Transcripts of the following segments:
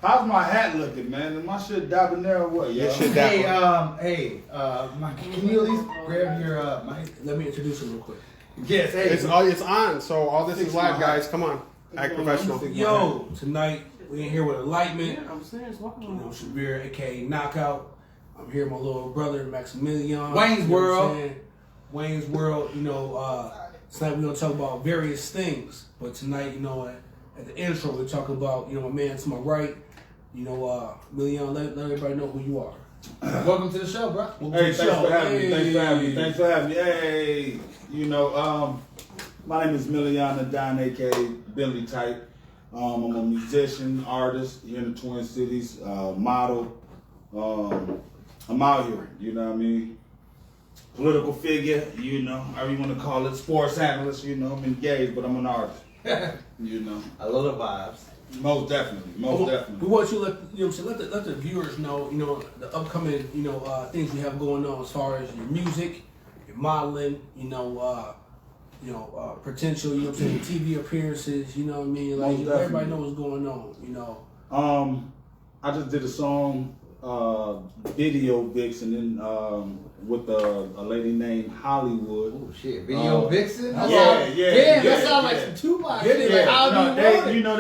How's my hat looking, man? Is my shit dabbing there or what? Yeah, shit dabbing. Hey, Mike, can you at least grab your mic? Let me introduce him real quick. Yes, hey. It's on, so all this is live, guys. Come on. Act professional. Yo, tonight we in here with Enlightenment. Shabir, aka Knockout. I'm here with my little brother, Maximilian. Wayne's World. Wayne's World, tonight we're going to talk about various things. But tonight, at the intro, we're talking about, my man to my right, Million, let everybody know who you are. Welcome to the show, bro. Hey, thanks for having me. Thanks for having me. Hey, my name is Miliana Don, aka Billy Type. I'm a musician, artist here in the Twin Cities, model. I'm out here, you know what I mean? Political figure, however you want to call it, sports analyst, I'm engaged, but I'm an artist. I love the vibes. Most definitely. We want you to let the viewers know, the upcoming, things you have going on as far as your music, your modeling, potential, TV appearances, you know what I mean? Like, everybody knows what's going on, I just did a song, Video Vixen, with a lady named Hollywood. Oh shit, Video Vixen? Yeah. That sounds like some Tupac shit. They had me in the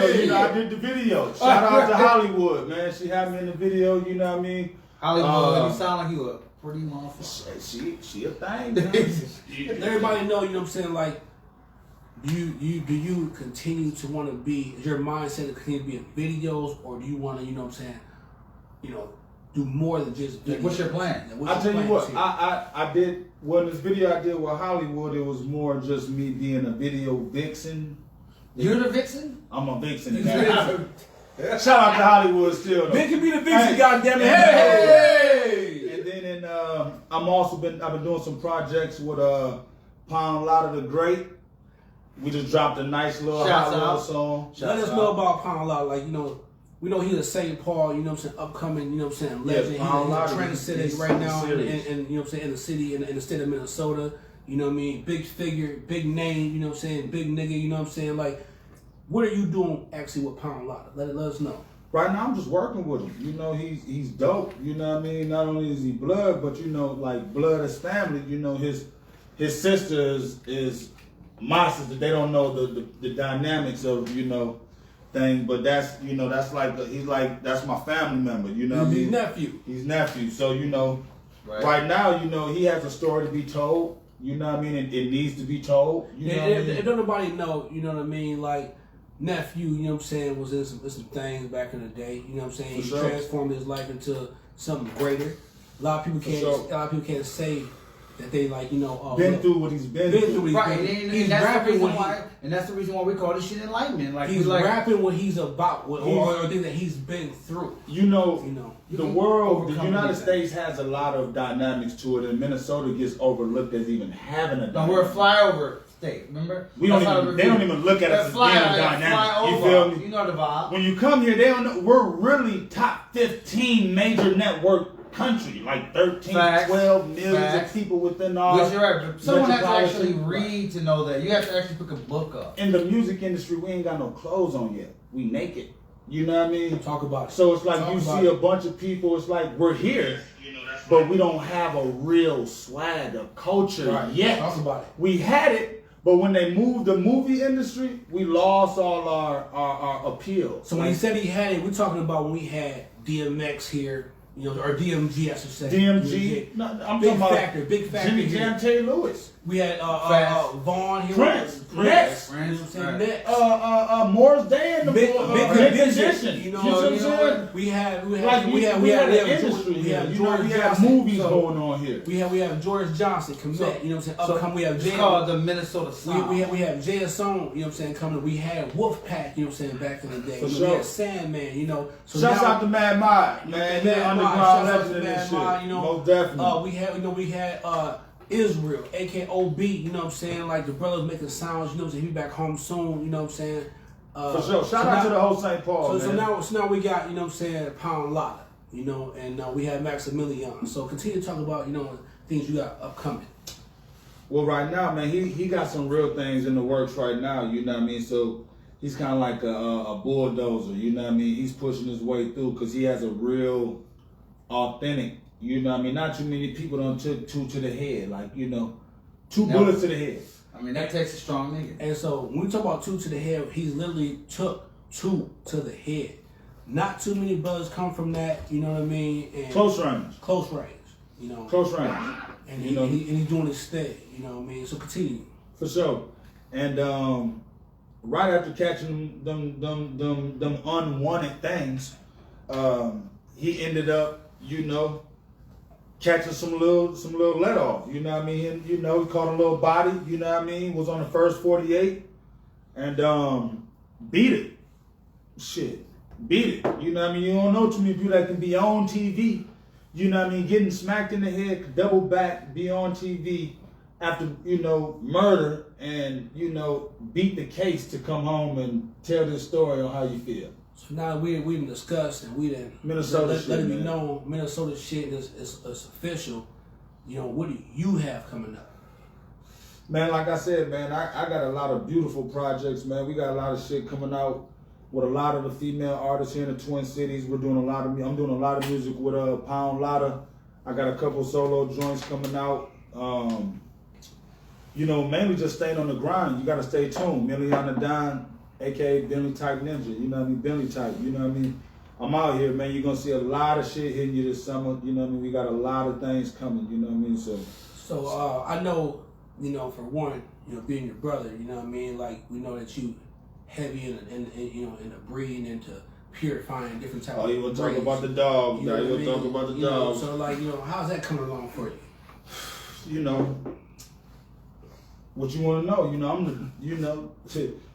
video. I did the video. Shout out to Hollywood, man. She had me in the video. You know what I mean? Hollywood, you sound like you a pretty motherfucker. She a thing, man. Let everybody know, like, do you continue to want to be? Is your mindset to continue to be in videos, or do you want to, do more than just videos? What's your plan? I'll tell you what, I did, this video I did with Hollywood, it was more just me being a video vixen. You're the vixen? I'm a vixen. Shout out to Hollywood still, though. Men can be the vixen, goddammit. Hey! And then I've been doing some projects with Pound Lotta the Great. We just dropped a nice little Hollywood song. Let us know about Pound Lotta, we know he's a St. Paul, upcoming, legend. Yeah, he's a trendsetter right now and in the city, in the state of Minnesota. You know what I mean? Big figure, big name, big nigga, Like, what are you doing actually with Pound Lotta? Let us know. Right now I'm just working with him. He's dope, you know what I mean? Not only is he blood, but like blood is family. His sister is my sister. They don't know the dynamics of, thing, but that's that's my family member, what I mean? He's nephew. So, right now, he has a story to be told, you know what I mean? It needs to be told. If don't nobody know, you know what I mean? Like, nephew, was in some things back in the day, He transformed his life into something greater. A lot of people can't say that they been through what he's been through. Right, and that's the reason why we call this shit enlightenment. Like, he's rapping what he's about, or things that he's been through. The world, the United States has a lot of dynamics to it, and Minnesota gets overlooked as even having a dynamic. No, we're a flyover state, remember? They don't even look at us as being a dynamic. You feel me? You know the vibe. When you come here, they don't know. We're really top 15 major network country, like 13, 12 millions of people within our. Which you're right, but someone has to actually read to know that. You have to actually pick a book up. In the music industry, we ain't got no clothes on yet. We naked. You know what I mean? Talk about it. So it's like you see a bunch of people, it's like we're here, but we don't have a real swag of culture yet. Talk about it. We had it, but when they moved the movie industry, we lost all our appeal. So when he said he had it, we're talking about when we had DMX here. Or DMG, I should say. DMG. No, I'm big talking factor, about big factor. Jimmy Jam, Terry Lewis. We had Vaughn here. Prince. Next. Morris Day in the big condition. We have movies going on here. We have George Johnson commit. Upcoming we have Jay. It's called the Minnesota Sound. We have Jay Song. Coming. We had Wolfpack. Back in the day. We had Sandman. So shouts out to Mad Mod, man. Underground legend and shit. Most definitely. We had Israel, aka OB, like the brothers making sounds, he back home soon, For sure. Shout out to the whole St. Paul, man. So now we got, Pound Lotta, and we have Maximilian. So continue to talk about, things you got upcoming. Well, right now, man, he got some real things in the works right now, you know what I mean? So he's kind of like a bulldozer. You know what I mean? He's pushing his way through because he has a real authentic. You know what I mean? Not too many people don't took two to the head. Like, you know, two bullets to the head. I mean, that takes a strong nigga. And so when we talk about two to the head, he's literally took two to the head. Not too many brothers come from that, you know what I mean? And Close range. Close range, you know. Close range. And you know, he's doing his thing, you know what I mean? So continue. For sure. And right after catching them unwanted things, he ended up, you know, catching some little let off. You know what I mean? And, you know, he caught a little body, you know what I mean? Was on the first 48 and beat it. Shit. Beat it. You know what I mean? You don't know too many people that can be on TV. You know what I mean? Getting smacked in the head, double back, be on TV after, you know, murder and, you know, beat the case to come home and tell this story on how you feel. So now we done discussed and we done Minnesota let it be man. known Minnesota shit is official. You know, what do you have coming up? Man, like I said, man, I got a lot of beautiful projects, man. We got a lot of shit coming out with a lot of the female artists here in the Twin Cities. I'm doing a lot of music with Pound Lotta. I got a couple solo joints coming out. You know, mainly just staying on the grind. You gotta stay tuned. Miliana Don, aka Bentley Type Ninja. You know what I mean? Bentley Type. You know what I mean? I'm out here, man. You're gonna see a lot of shit hitting you this summer. You know what I mean? We got a lot of things coming. You know what I mean? So I know, you know, for one, you know, being your brother, you know what I mean? Like, we know that you heavy in you know, in the breeding, into purifying different types of you want to talk breeds. about the dogs. You know You what I want to mean? talk about the You know, dogs. so, like, you know, how's that coming along for you? You know, what you want to know. You know, I'm the, you know,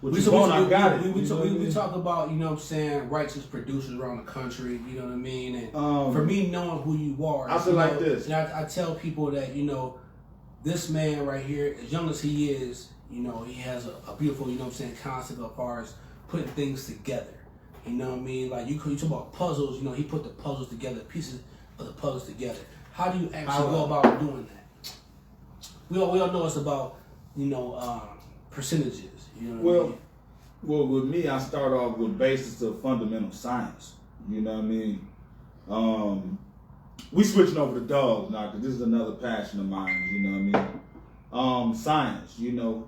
what you want, I got it. We talk about, you know what I'm saying, righteous producers around the country, you know what I mean? And for me, knowing who you are, I feel like this. And I tell people that, you know, this man right here, as young as he is, you know, he has a beautiful, you know what I'm saying, concept as far as putting things together. You know what I mean? Like, you talk about puzzles, you know, he put the puzzles together, pieces of the puzzles together. How do you actually go about doing that? We all know it's about, you know, percentages. You know what I mean? Well, with me, I start off with basis of fundamental science. You know what I mean? We switching over to dogs now because this is another passion of mine. You know what I mean? Science. You know,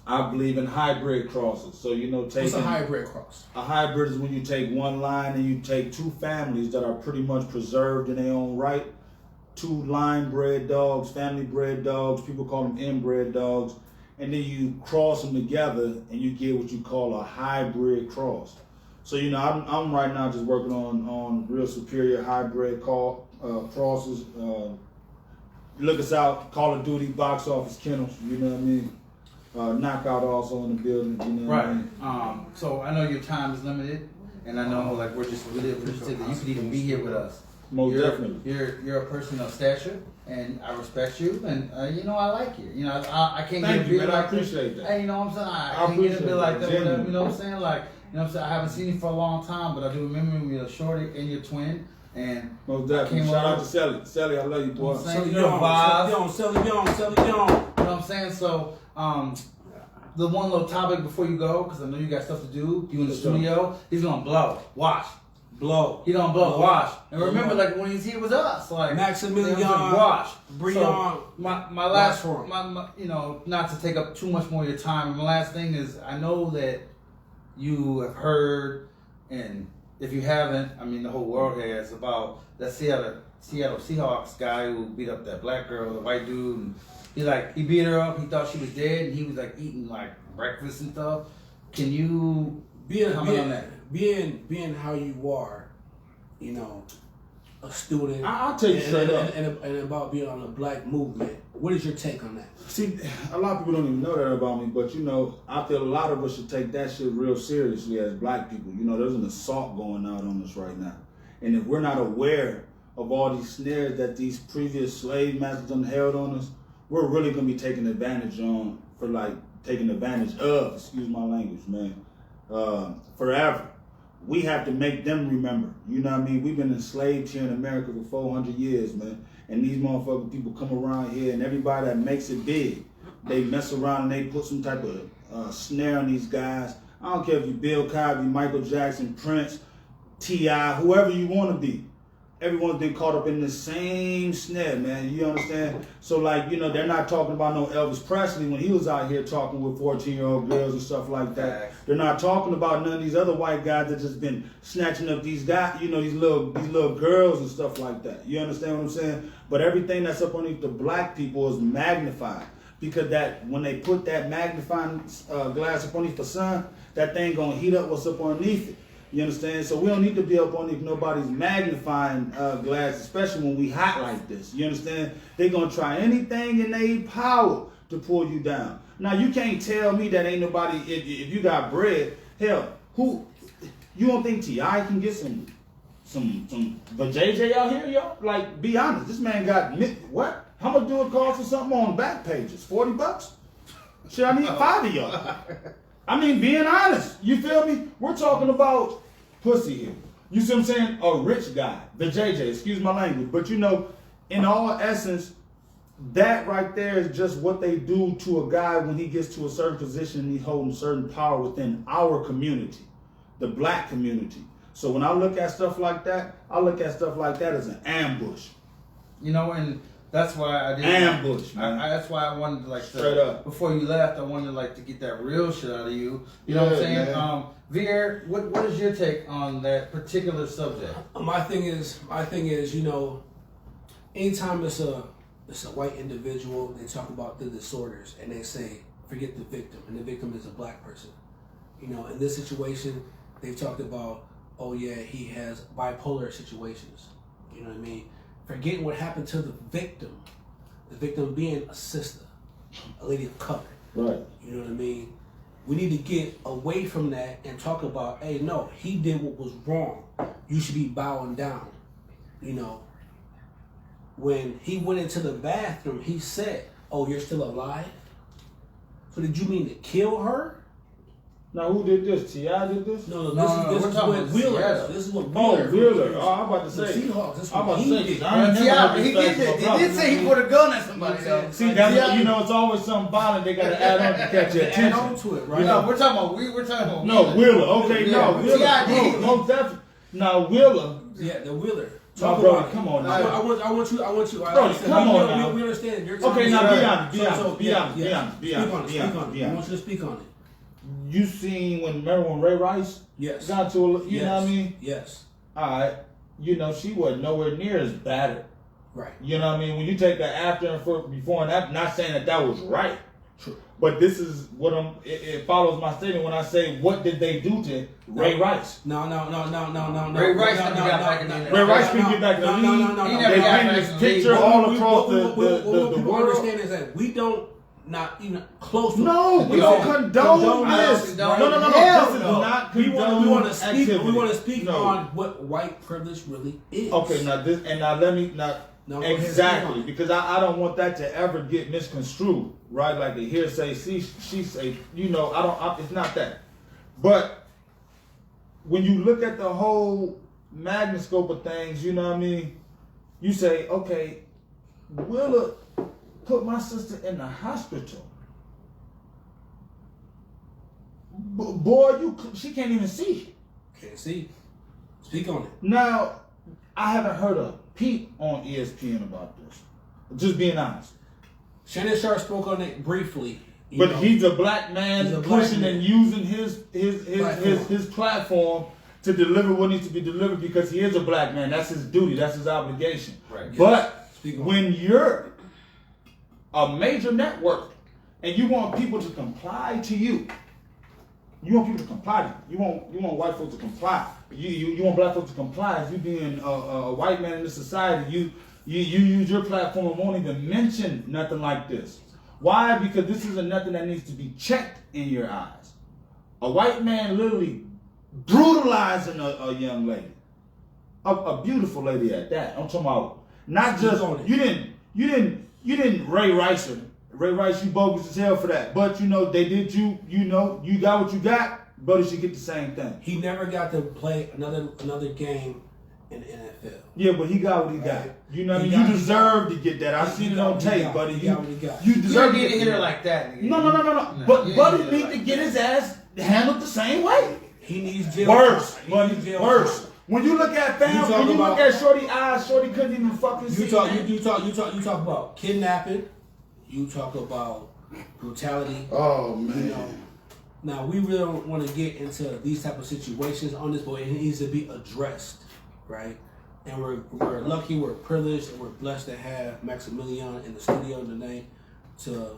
I believe in hybrid crosses. So, you know, what's a hybrid cross? A hybrid is when you take one line and you take two families that are pretty much preserved in their own right. Two line-bred dogs, family-bred dogs, people call them inbred dogs, and then you cross them together and you get what you call a hybrid cross. So, you know, I'm right now just working on real superior hybrid crosses. Look us out, Call of Duty, Box Office Kennels, you know what I mean? Knockout also in the building, you know what I mean? So I know your time is limited, and I know like we're just you could even be here with us. Most definitely. You're a person of stature, and I respect you, and you know I like you. You know I can't Thank get a you, bit man. like I appreciate that. Hey, you know what I'm saying? I can't appreciate get a bit like that. genuinely. You know what I'm saying? Like, you know what I'm saying? I haven't seen you for a long time, but I do remember you're a shorty and your twin. And Most definitely. Shout out to Sally. Sally, I love you, boy. Sally, Sell it young. you know what I'm saying? So, the one little topic before you go, because I know you got stuff to do. You in the studio, he's gonna blow. Watch. Blow. He gonna blow. Watch. And remember, like when he's here with us, like Maximilian, watch. Breon. So, my last, one. my, you know, not to take up too much more of your time. My last thing is, I know that you have heard, and if you haven't, I mean, the whole world has, about that Seattle Seahawks guy who beat up that black girl, the white dude. And he beat her up. He thought she was dead, and he was like eating like breakfast and stuff. Can you comment on that? Being how you are, you know, a student. I'll take it straight up. And about being on the black movement. What is your take on that? See, a lot of people don't even know that about me, but you know, I feel a lot of us should take that shit real seriously as black people. You know, there's an assault going out on us right now. And if we're not aware of all these snares that these previous slave masters done held on us, we're really gonna be taken advantage of, excuse my language, man, forever. We have to make them remember. You know what I mean? We've been enslaved here in America for 400 years, man. And these motherfucking people come around here, and everybody that makes it big, they mess around and they put some type of snaring these guys. I don't care if you Bill Cosby, Michael Jackson, Prince, T.I., whoever you want to be. Everyone's been caught up in the same snare, man. You understand? So, like, you know, they're not talking about no Elvis Presley when he was out here talking with 14-year-old girls and stuff like that. They're not talking about none of these other white guys that just been snatching up these guys, you know, these little girls and stuff like that. You understand what I'm saying? But everything that's up underneath the black people is magnified. Because that when they put that magnifying glass up underneath the sun, that thing gonna heat up what's up underneath it. You understand? So we don't need to be up underneath nobody's magnifying glass, especially when we hot like this. You understand? They're gonna try anything in their power to pull you down. Now you can't tell me that ain't nobody. If you got bread, hell, who you don't think T.I. can get some JJ out here, y'all? Like, be honest, this man got what? How much do it cost for something on back pages? $40? Shit, I need 5 of y'all. I mean, being honest, you feel me? We're talking about pussy here. You see what I'm saying? A rich guy, the JJ, excuse my language. But you know, in all essence, that right there is just what they do to a guy when he gets to a certain position and he's holding certain power within our community, the black community. So when I look at stuff like that, I look at stuff like that as an ambush. You know, and that's why I did ambush. Man. That's why I wanted to like straight up. Before you left, I wanted like to get that real shit out of you. You know what I'm saying? Vier, what is your take on that particular subject? My thing is, you know, anytime it's a white individual, they talk about the disorders and they say forget the victim, and the victim is a black person. You know, in this situation, they've talked about, oh yeah, he has bipolar situations. You know what I mean? Forgetting what happened to the victim being a sister, a lady of color. Right. You know what I mean? We need to get away from that and talk about, hey, no, he did what was wrong. You should be bowing down. You know, when he went into the bathroom, he said, oh, you're still alive? So did you mean to kill her? Now, who did this? T.I. did this? No, this is what Wheeler. This is what Wheeler. Oh, Wheeler. Oh, I'm about to say. The Seahawks. That's I'm what about to say. T.I. He did say he put a gun at somebody. See, that's what, you know, it's always something violent they got to add on to catch your attention. Add on to it, right? You know, we're talking about No, Wheeler. Okay, yeah, no, Wheeler. T.I. No, definitely. Now, Wheeler. Yeah, the Wheeler. Talk about it. Come on now. I want you. Bro, come on now. We understand. You're okay, now be honest. Be honest. honest. I want you to speak on it. You seen remember when Ray Rice got to a, you know what I mean? Yes. All right. You know, she wasn't nowhere near as bad. Right. You know what I mean? When you take the after and before and after, not saying that was right. True. But this is what it follows my statement when I say, what did they do to Ray Rice? No. Ray Rice never got back in the league. Ray Rice couldn't get back in the league. He never got back in This the picture league. all across the people world. understand is that we don't not even close to No, we don't condone this. No. This is not condone. We want to speak. activity. We want to speak on what white privilege really is. Okay, now let me exactly, because I don't want that to ever get misconstrued, right? Like the hearsay, she say, you know, it's not that. But when you look at the whole magnascope of things, you know what I mean? You say, okay, Willa put my sister in the hospital. Boy, she can't even see. Can't see. Speak on it. Now, I haven't heard a peep on ESPN about this. Just being honest. Shannon Sharp spoke on it briefly. But he's a black man pushing and using his platform to deliver what needs to be delivered because he is a black man. That's his duty. That's his obligation. Right. But when you're a major network and you want people to comply to you, you want people to comply to you. You want white folks to comply. You want black folks to comply. If you being a white man in this society, you use your platform and won't even mention nothing like this. Why? Because this isn't nothing that needs to be checked in your eyes. A white man literally brutalizing a young lady, a beautiful lady at that. I'm talking about not just you didn't Ray Rice her. Ray Rice, you bogus as hell for that. But you know they did you know you got what you got. Brother should get the same thing. He never got to play another game in the NFL. Yeah, but he got what he got. You know what I mean? He got- You deserve to get that. I seen it on tape, buddy. He got what he got. You You deserve don't to need to get hit her like that, nigga. No. But you Buddy didn't hit her need like to get his ass handled the same way. He needs jail. Worse, time. He buddy, needs jail worse. time. When you look at You fam, talking when you look about- at Shorty eyes, Shorty couldn't even fucking see. You talk man. about kidnapping. You talk about brutality. Oh You man. know. Now we really don't want to get into these type of situations on this, but it needs to be addressed, right? And we're lucky, we're privileged, and we're blessed to have Maximilian in the studio today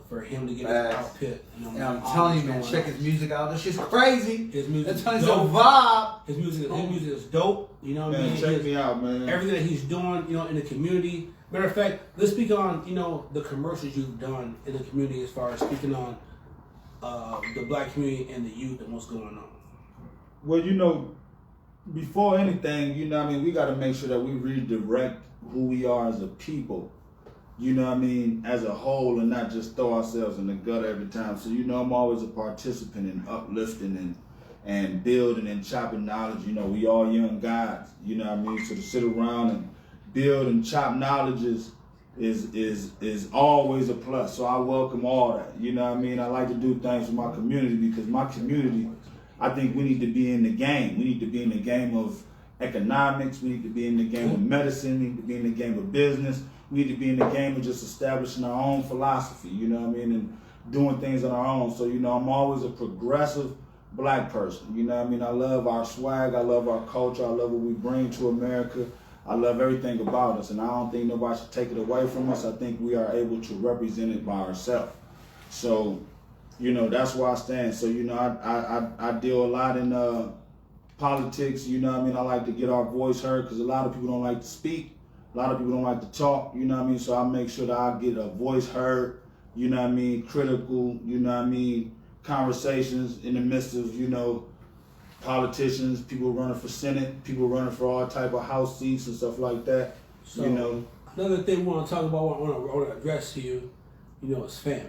for him to get his Facts. output. And I'm telling you, man, check his music out. This shit's crazy. His music That's is telling you dope. a vibe. His music is dope. You know what I Man, mean? check me out, man. Everything that he's doing, you know, in the community. Matter of fact, let's speak on, you know, the commercials you've done in the community as far as speaking on the black community and the youth and what's going on. Well, you know, before anything, you know what I mean, we got to make sure that we redirect who we are as a people, you know what I mean, as a whole, and not just throw ourselves in the gutter every time. So, you know, I'm always a participant in uplifting and building and chopping knowledge. You know, we all young guys, you know what I mean, so to sit around and build and chop knowledge is always a plus. So I welcome all that. You know what I mean? I like to do things for my community because my community, I think we need to be in the game. We need to be in the game of economics. We need to be in the game of medicine. We need to be in the game of business. We need to be in the game of just establishing our own philosophy, you know what I mean, and doing things on our own. So, you know, I'm always a progressive black person. You know what I mean? I love our swag. I love our culture. I love what we bring to America. I love everything about us, and I don't think nobody should take it away from us. I think we are able to represent it by ourselves. So, you know, that's where I stand. So, you know, I deal a lot in politics. You know what I mean? I like to get our voice heard because a lot of people don't like to speak. A lot of people don't like to talk. You know what I mean? So I make sure that I get a voice heard. You know what I mean? Critical. You know what I mean? Conversations in the midst of, you know, politicians, people running for Senate, people running for all type of House seats and stuff like that. So, you know, another thing we want to talk about, I want to address to you, you know, is family,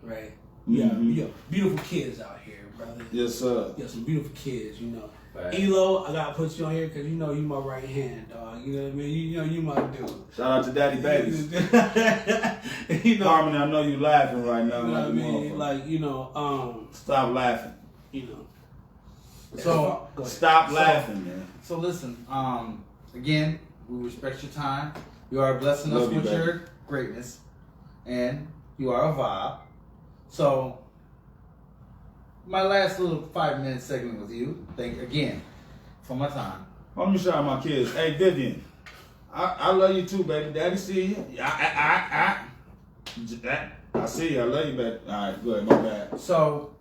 right? You got beautiful kids out here, brother. Yes, sir. You got some beautiful kids, you know. Right. Elo, I gotta put you on here because you know you my right hand, dog. You know what I mean? You know you my dude. Shout out to Daddy Babies. You know, Harmony, I know you laughing right now. you know what I like a mean? motherfucker. Like, you know, Stop laughing. you know. So, Go ahead. Stop laughing, man. So listen, again, we respect your time. You are blessing us Love you, with baby. your greatness, and you are a vibe. So, my last little 5-minute segment with you. Thank again for my time. Let me shout out my kids. Hey, Vivian, I love you too, baby. Daddy see you. I see you. I love you, baby. All right, go ahead. My bad. So,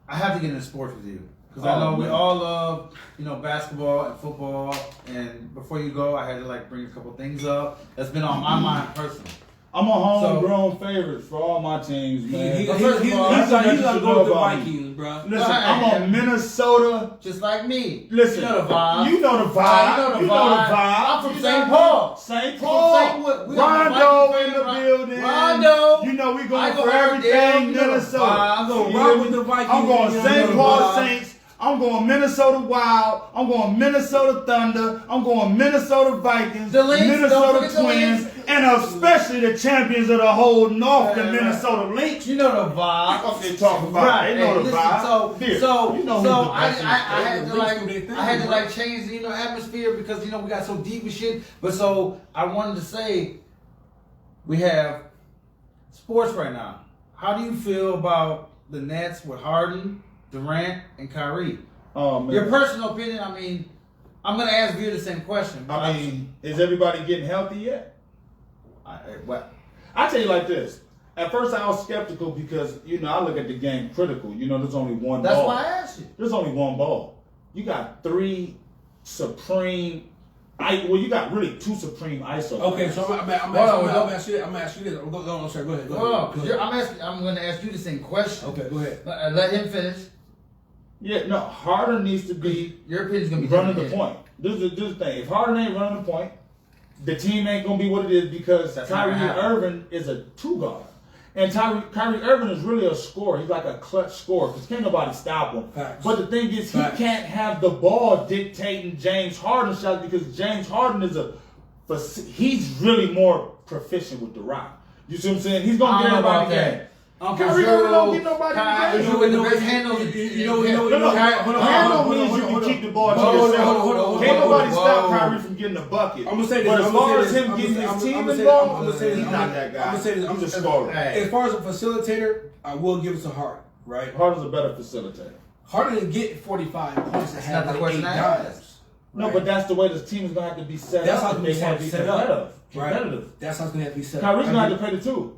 I have to get into sports with you because Oh, I know we man. all love, you know, basketball and football. And before you go, I had to like bring a couple things up that's been on my mind personally. I'm a homegrown favorite for all my teams, man. He's But first of all, like that's what you go should with know the about me. Vikings, bro. Listen, Right. I'm a Minnesota. Just like me. Listen, you know the vibe. You know the vibe. You know the vibe. I'm from You St. know- Paul. St. From Paul. St. Paul. We got my Rondo Vikings in the fan, building. Rondo. You know we I going go for everything Airedale, you know the Minnesota. vibe. I'm gonna You rock hear with me? the Vikings, I'm going you know St. the Paul vibe. Saints. I'm going Minnesota Wild. I'm going Minnesota Thunder. I'm going Minnesota Vikings. The Lynx, don't Minnesota forget the Twins. Lynx. And especially the champions of the whole North, the Right. Minnesota Lynx. You know the vibe. What they talking about? Right. They know Hey, the listen, vibe. So, Here, so, you know so who's the I best in the had state. to like change the, you know, atmosphere because, you know, we got so deep and shit. But so I wanted to say we have sports right now. How do you feel about the Nets with Harden, Durant, and Kyrie? Oh man. Your personal opinion, I mean, I'm going to ask you the same question. but I mean, is everybody getting healthy yet? I tell you like this. At first, I was skeptical because, you know, I look at the game critical. You know, there's only one that's ball. why I asked you. There's only one ball. You got three supreme. You got really two supreme ISO. Okay, so I'm Hold asking you this. Go ahead. Go ahead. Hold on, 'cause I'm going to ask you the same question. Okay, go ahead. Let him finish. Yeah, no, Harden needs to be Your opinion's going to be running the different. point. This is the thing. If Harden ain't running the point, the team ain't going to be what it is because That's not Kyrie gonna happen. Irving is a two guard. And Kyrie Irving is really a scorer. He's like a clutch scorer because can't nobody stop him. Facts. But the thing is, he Facts. can't have the ball dictating James Harden's shots because James Harden he's really more proficient with the rock. You see what I'm saying? He's gonna get everybody in the game. Kyrie Irving don't get nobody in the game. The best handles. Handle means you can keep the ball to yourself. Can't nobody stop Kyrie from getting a bucket. I'm gonna say this. But as far as him getting his team involved, he's not that guy. I'm gonna say this. He's a scorer. As far as a facilitator, I will give it to Harden. Right? Harden's a better facilitator. Harden didn't get 45 points and have like 8 dimes. No, but that's the way the team is gonna have to be set That's up. how they have to be set up. Competitive. That's how it's gonna have to be set up. Kyrie's gonna have to play the two.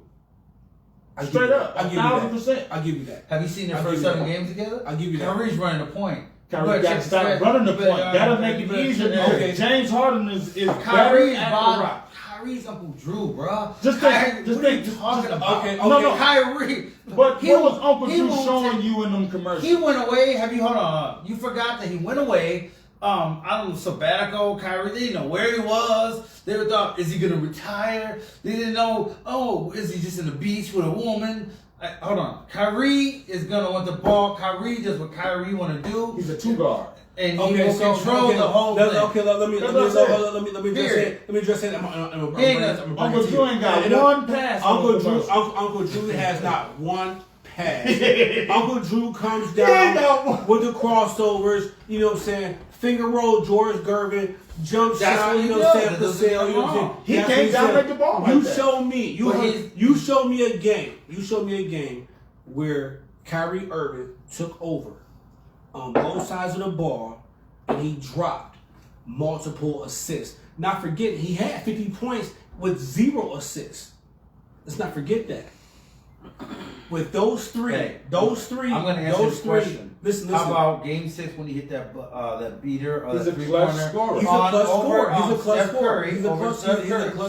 Straight up, I'll give you 1,000%. I'll give you that. Have you seen their first 7 games together? I'll give you that. Kyrie's running the point. Kyrie got to stop running the point. That'll make it easier. Okay. James Harden is Kyrie's better at the rock. Kyrie's Uncle Drew, bro. Just what think. are you talking about? Okay. No. Kyrie. But what was Uncle Drew showing you in them commercials? He went away. Hold on. You forgot that he went away. I don't know, sabbatical. Kyrie, they didn't know where he was. They thought, is he gonna retire? They didn't know. Oh, is he just in the beach with a woman? Hold on. Kyrie is gonna want the ball. Kyrie does what Kyrie want to do. He's a 2 guard. And he will control the whole thing. Okay, let me address it. Uncle Drew ain't got one pass. Uncle Drew has not one pass. Uncle Drew comes down with the crossovers. You know what I'm saying? Finger roll, George Gervin, jump shot. You know what I'm saying? He can't dominate the ball. You show me. You show me a game. You show me a game where Kyrie Irving took over on both sides of the ball and he dropped multiple assists. Not forgetting he had 50 points with 0 assists. Let's not forget that. With those three, I'm going to answer this question. Listen. How about Game 6 when he hit that beater? He's a clutch scorer. He's a clutch scorer. He's a clutch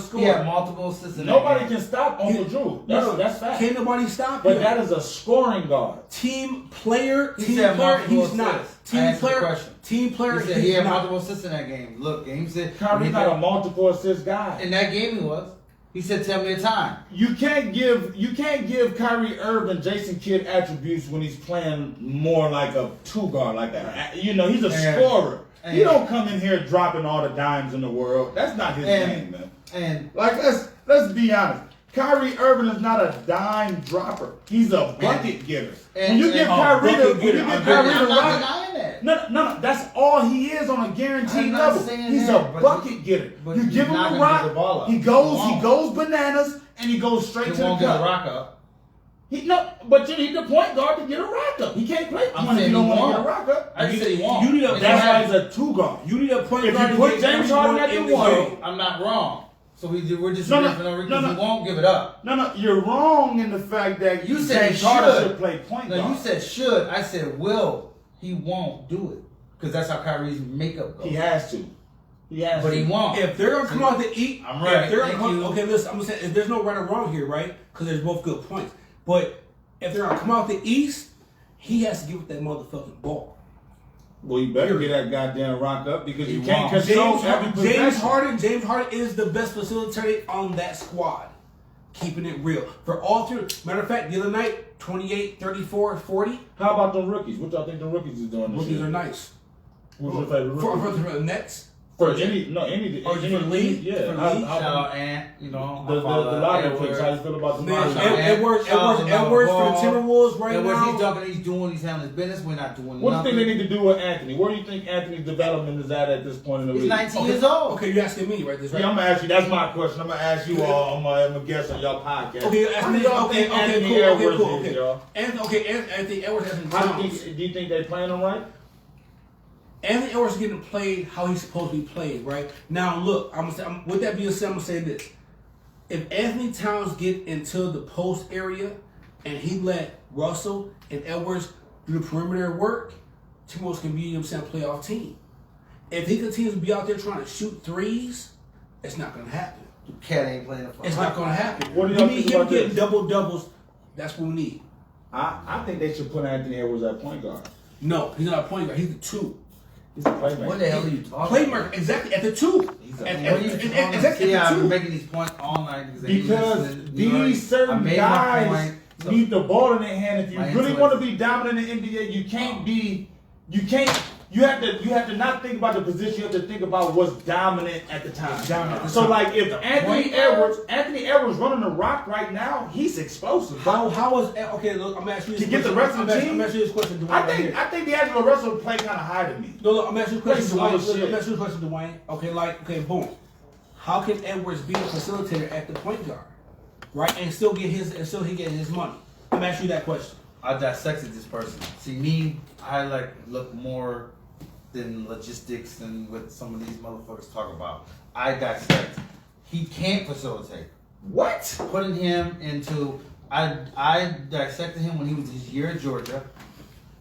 scorer. He had multiple assists. Nobody can stop Uncle Drew. That's fact. Can't nobody stop him. But that is a scoring guard. Team player. He's not. Team player. He said he had multiple assists in that game. Look, Game 6. Kyrie's not a multiple assist guy. In that game he was. He said, "Tell me a time." You can't give Kyrie Irving Jason Kidd attributes when he's playing more like a 2 guard, like that. You know, he's a scorer. He don't come in here dropping all the dimes in the world. That's not his game, man. And like let's be honest. Kyrie Irving is not a dime dropper. He's a bucket getter. When you give Kyrie the rock, no, that's all he is on a guaranteed level. He's a bucket getter. You give him the rock, he goes bananas, and he goes straight to the cup. Get the rock up. But you need the point guard to get a rock up. He can't play point if you don't want to get a rock up. I said he won't. That's why he's a 2 guard. You need a point guard. If you put James Harden at the 1, I'm not wrong. So we're just because he won't give it up. No, you're wrong in the fact that you said James Harden should play point guard. No, you said should. I said will. He won't do it because that's how Kyrie's makeup goes. He has to. But he won't. If they're gonna come out to eat, I'm right. Okay, listen. I'm gonna say if there's no right or wrong here, right? Because there's both good points. But if they're gonna come out the East, he has to give that motherfucking ball. Well, you better get that goddamn rock up because you can't control every possession. James Harden is the best facilitator on that squad. Keeping it real. For all 3. Matter of fact, the other night, 28, 34, 40. How about the rookies? What y'all think the rookies is doing this year? Rookies are nice. Who's your favorite rookie? For the Nets? For any for the league? Yeah. Shout out Ant, you know. The lottery picks. How you feel about the Edwards for the Timberwolves right now. He's handling his business. We're not doing what nothing. do you think they need to do with Anthony? Where do you think Anthony's development is at this point in the league? He's 19 years old. Okay, you're asking me, right? Yeah, I'm gonna ask you. That's my question. I'm gonna ask you all. I'm gonna guess on y'all podcast. Okay, how do y'all think Anthony Edwards is, y'all? Anthony Edwards has been Towns. Do you think they playing him right? Anthony Edwards is getting played how he's supposed to be played, right? Now, look, with that being said, I'm going to say this. If Anthony Towns get into the post area and he let Russell and Edwards do the perimeter work, Timberwolves can be, a playoff team. If he continues to be out there trying to shoot threes, it's not going to happen. Cat ain't playing the It's not going to happen. What do you need him getting double-doubles. That's what we need. I think they should put Anthony Edwards at point guard. No, he's not a point guard. He's the 2. He's a playmaker. What the hell are you talking about? Playmaker, exactly, at the 2. Exactly Yeah, at I've the been 2. making these points all night Because these certain guys need the ball in their hand. If you really want to be dominant in the NBA, you have to not think about the position, you have to think about what's dominant at the time. So like if Anthony Edwards running the rock right now, he's explosive. How is okay? Look, I'm asking you this To get the rest of the team? I'm asking you this question, Dwayne. I think D'Angelo Russell play kind of high to me. No, look, I'm asking you a question, Play Dwayne. slow I'm shit. asking you a question, Dwayne. Okay, boom. How can Edwards be a facilitator at the point guard, right, and still get his money? I'm asking you that question. I dissected this person. See me, I look more than logistics and what some of these motherfuckers talk about. I dissect. He can't facilitate. What? Putting him into I dissected him when he was his year at Georgia.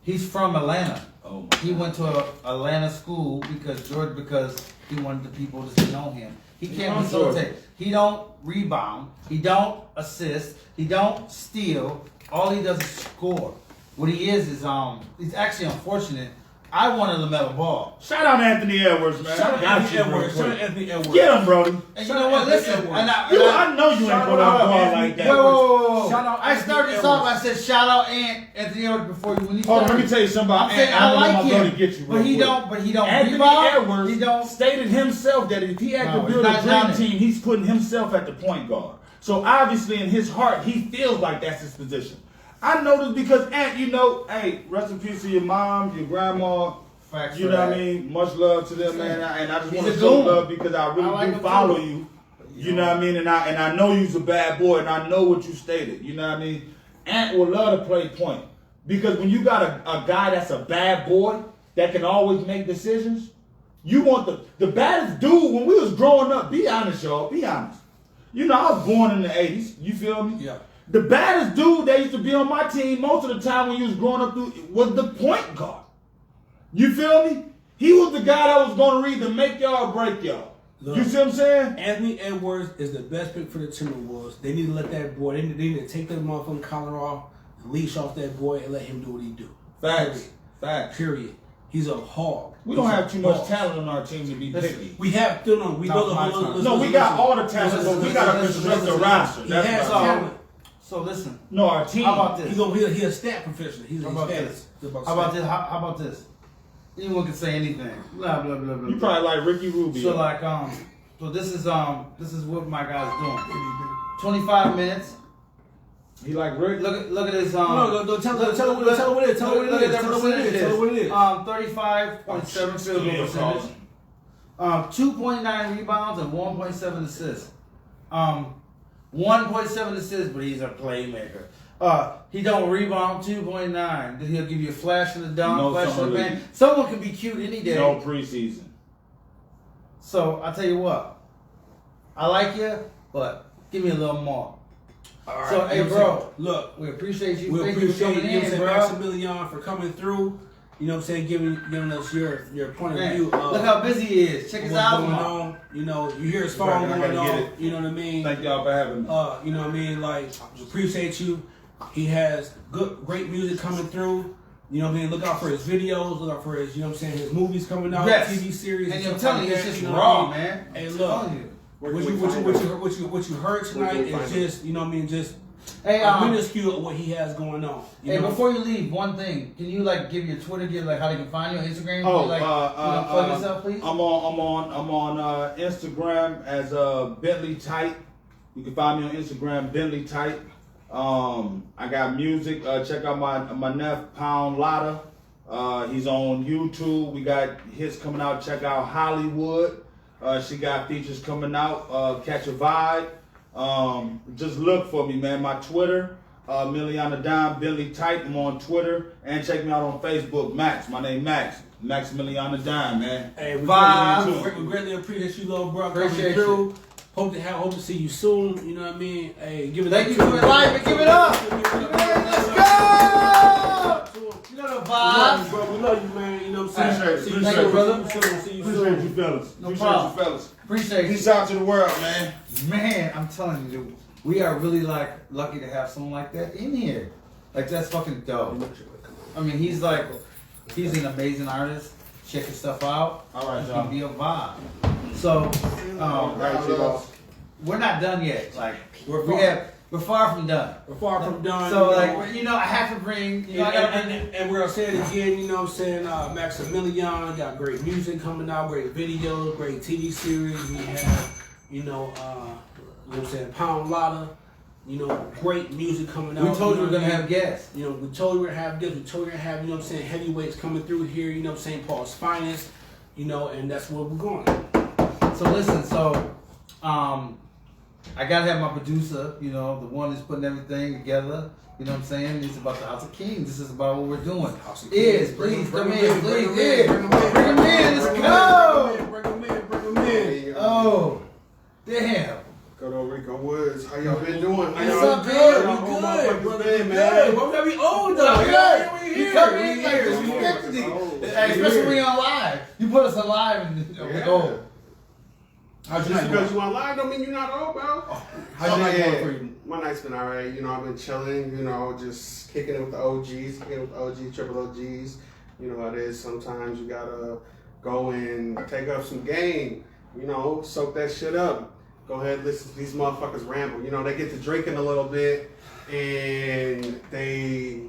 He's from Atlanta. Oh my He went to a Atlanta school because he wanted the people to know him. He can't from facilitate. Georgia. He don't rebound. He don't assist. He don't steal. All he does is score. What he is he's actually unfortunate. I wanted LaMelo Ball. Shout out Anthony Edwards, man. Shout out Got Anthony you, Edwards. bro. Shout out Anthony Edwards. Get him, Brody. And you know what? Listen, I know you ain't put out ball like that. Whoa. Shout out I started this Anthony off. I said shout out Anthony Edwards before you. When you Hold on, started. let me tell you something about I'm saying Ant. I know I I'm like going him, to get you. but he don't Anthony rebound. Edwards He don't. stated himself that if he had No, to he's build a not dream done it. team, he's putting himself at the point guard. So obviously in his heart, he feels like that's his position. I know this because Ant, hey, rest in peace to your mom, your grandma. Facts You for know what that. I mean? Much love to them, man. And I just He's want a to show goon. love because I really I like do him follow too. you. You know what I mean? And I know you's a bad boy, and I know what you stated. You know what I mean? Ant would love to play point because when you got a guy that's a bad boy that can always make decisions, you want the baddest dude. When we was growing up, be honest, y'all. Be honest. I was born in the 80s. You feel me? Yeah. The baddest dude that used to be on my team most of the time when you was growing up was the point guard. You feel me? He was the guy that was going to either make y'all or break y'all. Look, you see what I'm saying? Anthony Edwards is the best pick for the Timberwolves. They need to let that boy. They need to take that motherfucking collar off, leash off that boy, and let him do what he do. Facts. Period. He's a hog. We don't have too much talent on our team to be picky. We have no. We know the. No, we got all the talent, but we got to construct a roster. He has That's what I'm saying. talent. So listen. No, our team. How about this? He's a stat professional. He's How about this? How about this? Anyone can say anything. Blah blah blah blah. You probably like Ricky Rubio. So so this is what my guy's doing. 25 minutes. He like Rick. Look at his Tell him what it is. 35.7 field goal percentage. 2.9 rebounds and 1.7 assists. 1.7 assists, but he's a playmaker. He don't rebound 2.9. He'll give you a flash in the dunk, flash in the paint. Someone can be cute any day. No preseason. So I tell you what, I like you, but give me a little more. All right. So hey, bro, look, we appreciate you. we Thank you for appreciate coming you, in, bro. Maximilian, for coming through. You know what I'm saying? Giving us your point of view. Look how busy he is. Check his what's album going out. on. You hear his phone going on. You know what I mean? Thank y'all for having me. You know what I mean? Like, appreciate you. He has great music coming through. You know what I mean? Look out for his videos. Look out for his, his movies coming out. Yes. TV series. And stuff I'm telling like you, it's that, just you know raw, what I mean? man. Hey, I'm look. telling you. What you heard tonight is just, you know what I mean? Just Hey, minuscule of what he has going on. Hey, before you leave, one thing. Can you give your Twitter, how they can find you on Instagram? Oh, Can you plug yourself, please? I'm on Instagram as Bentley Tight. You can find me on Instagram, Bentley Tight. I got music. Check out my nephew Pound Lotta. He's on YouTube. We got hits coming out. Check out Hollywood. She got features coming out. Catch a Vibe. Just look for me, man. My Twitter, Miliana Dime, Bentley Tight. I'm on Twitter. And check me out on Facebook, Max. My name Max. Max Miliana Dime, man. Hey, we greatly appreciate you, little bro, coming through. Hope to see you soon. You know what I mean? Hey, give it Thank you for your life and give it up. Let's go. You know the vibes. Bro, we love you, man. You know what I'm saying? Appreciate Thank you, brother. See you soon. Appreciate you, fellas. No Appreciate problem. you, fellas. Appreciate you. Peace out to the world, man. Man, I'm telling you, dude, we are really lucky to have someone like that in here. That's fucking dope. I mean, he's an amazing artist. check your stuff out. All right, It's y'all. gonna be a vibe. So, we're not done yet. Like we're far from done. We're far from done. So like I have to bring. And we're gonna say it again. You know what I'm saying? Maximilian got great music coming out, great videos, great TV series. We have you know what I'm saying, Pound Lotta. You know, great music coming out. We told you we're gonna have guests. You know, we told you we're gonna have guests. We told you we're gonna have, you know what I'm saying, heavyweights coming through here. You know what I'm saying, Paul's finest. You know, and that's where we're going. So listen, I gotta have my producer, you know, the one that's putting everything together. You know what I'm saying? It's about the House of Kings. This is about what we're doing. House of Kings. Please Bring come him in. bring Please him in. Bring him in. Let's go. Bring him in. Oh, damn. Good old Rico Woods. How y'all been doing? What's up, man? We Good, good, man. What we gotta be old though? You come in like this. We get to Hey, especially when you're on live. You put us on live and we go. How's your Just night because going? you on live don't mean you're not old, bro. How's your night going for you? My night's been alright. You know, I've been chilling. You know, just kicking it with the OGs, triple OGs. You know how it is. Sometimes you gotta go and take up some game. You know, soak that shit up. Go ahead, listen to these motherfuckers ramble. You know, they get to drinking a little bit, and they